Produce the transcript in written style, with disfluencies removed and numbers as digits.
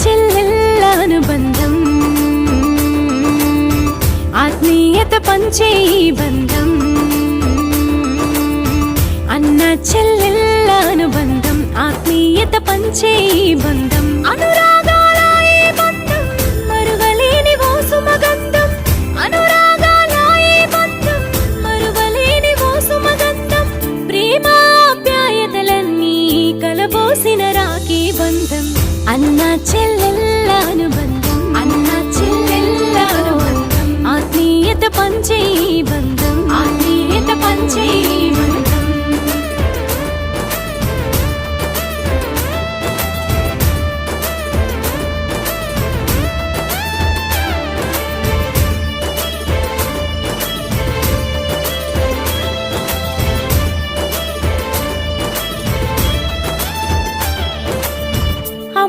చెల్లెళ్ళ అనుబంధం ఆత్మీయత పంచే ఈ బంధం అన్న చెల్లెళ్ళ అనుబంధం ఆత్మీయత పంచే ఈ బంధం అనురాగాల ఈ బంధం మరువలేని ఓ సుమగంధం అనురాగాల ఈ బంధం మరువలేని ఓ సుమగంధం ప్రేమ ఆప్యాయతలన్నీ కలబోసిన రాఖీ బంధం అన్న చెల్లెళ్ళ అనుబంధం అన్న చెల్లెళ్ళ అనుబంధం ఆత్మీయత పంచే ఈ బంధం ఆత్మీయత పంచే ఈ బంధం